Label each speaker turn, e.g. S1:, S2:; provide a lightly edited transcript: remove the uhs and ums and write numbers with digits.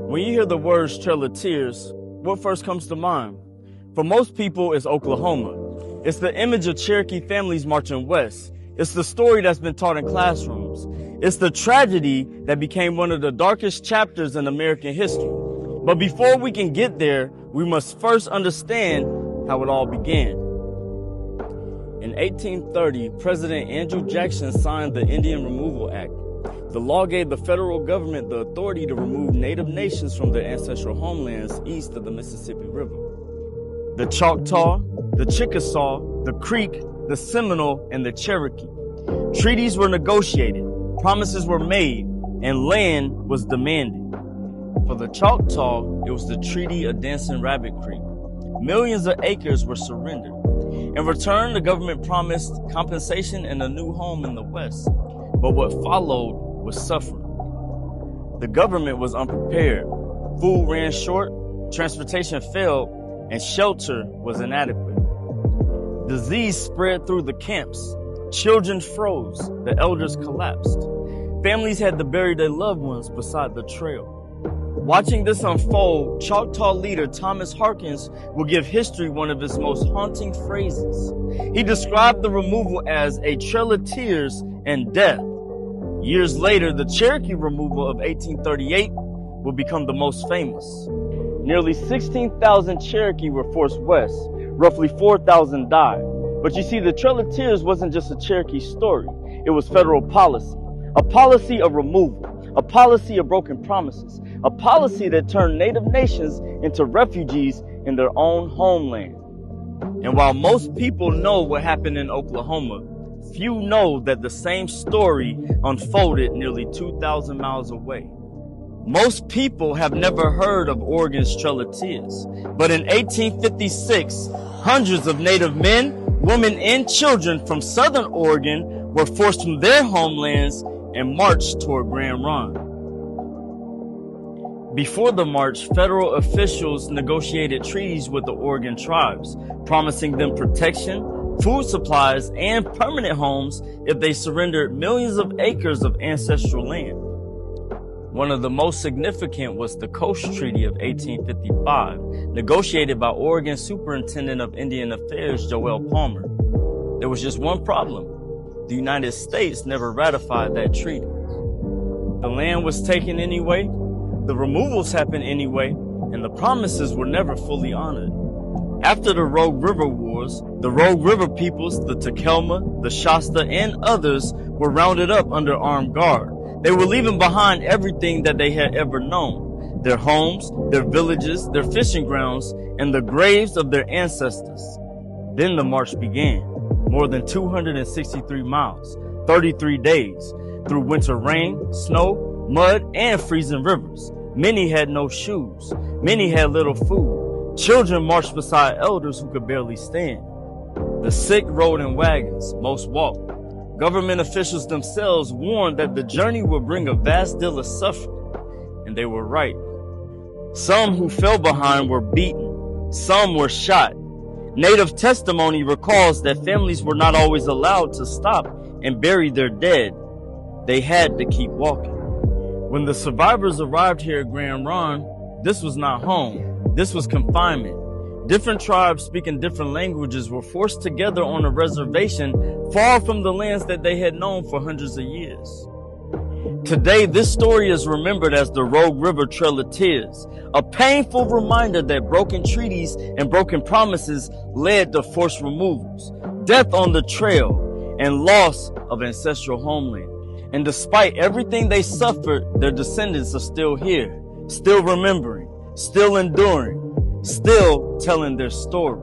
S1: When you hear the words Trail of Tears, what first comes to mind? For most people, it's Oklahoma. It's the image of Cherokee families marching west. It's the story that's been taught in classrooms. It's the tragedy that became one of the darkest chapters in American history. But before we can get there, we must first understand how it all began. In 1830, President Andrew Jackson signed the Indian Removal Act. The law gave the federal government the authority to remove native nations from their ancestral homelands east of the Mississippi River. The Choctaw, the Chickasaw, the Creek, the Seminole, and the Cherokee. Treaties were negotiated, promises were made, and land was demanded. For the Choctaw, it was the Treaty of Dancing Rabbit Creek. Millions of acres were surrendered. In return, the government promised compensation and a new home in the West. But what followed was suffering. The government was unprepared. Food ran short, transportation failed, and shelter was inadequate. Disease spread through the camps. Children froze. The elders collapsed. Families had to bury their loved ones beside the trail. Watching this unfold, Choctaw leader Thomas Harkins will give history one of its most haunting phrases. He described the removal as a trail of tears and death. Years later, the Cherokee removal of 1838 will become the most famous. Nearly 16,000 Cherokee were forced west. Roughly 4,000 died. But you see, the Trail of Tears wasn't just a Cherokee story. It was federal policy. A policy of removal. A policy of broken promises. A policy that turned native nations into refugees in their own homeland. And while most people know what happened in Oklahoma, few know that the same story unfolded nearly 2,000 miles away. Most people have never heard of Oregon's Trail of Tears, but in 1856, hundreds of Native men, women, and children from Southern Oregon were forced from their homelands and marched toward Grand Ronde. Before the march, federal officials negotiated treaties with the Oregon tribes, promising them protection, food supplies, and permanent homes if they surrendered millions of acres of ancestral land. One of the most significant was the Coast Treaty of 1855, negotiated by Oregon Superintendent of Indian Affairs Joel Palmer. There was just one problem. The United States never ratified that treaty. The land was taken anyway, the removals happened anyway, and the promises were never fully honored. After the Rogue River Wars, the Rogue River peoples, the Takelma, the Shasta, and others were rounded up under armed guard. They were leaving behind everything that they had ever known. Their homes, their villages, their fishing grounds, and the graves of their ancestors. Then the march began. More than 263 miles, 33 days, through winter rain, snow, mud, and freezing rivers. Many had no shoes. Many had little food. Children marched beside elders who could barely stand. The sick rode in wagons, most walked. Government officials themselves warned that the journey would bring a vast deal of suffering, and they were right. Some who fell behind were beaten. Some were shot. Native testimony recalls that families were not always allowed to stop and bury their dead. They had to keep walking. When the survivors arrived here at Grand Ronde, this was not home. This was confinement. Different tribes speaking different languages were forced together on a reservation far from the lands that they had known for hundreds of years. Today, this story is remembered as the Rogue River Trail of Tears, a painful reminder that broken treaties and broken promises led to forced removals, death on the trail, and loss of ancestral homeland. And despite everything they suffered, their descendants are still here, still remembering, still enduring, still telling their story.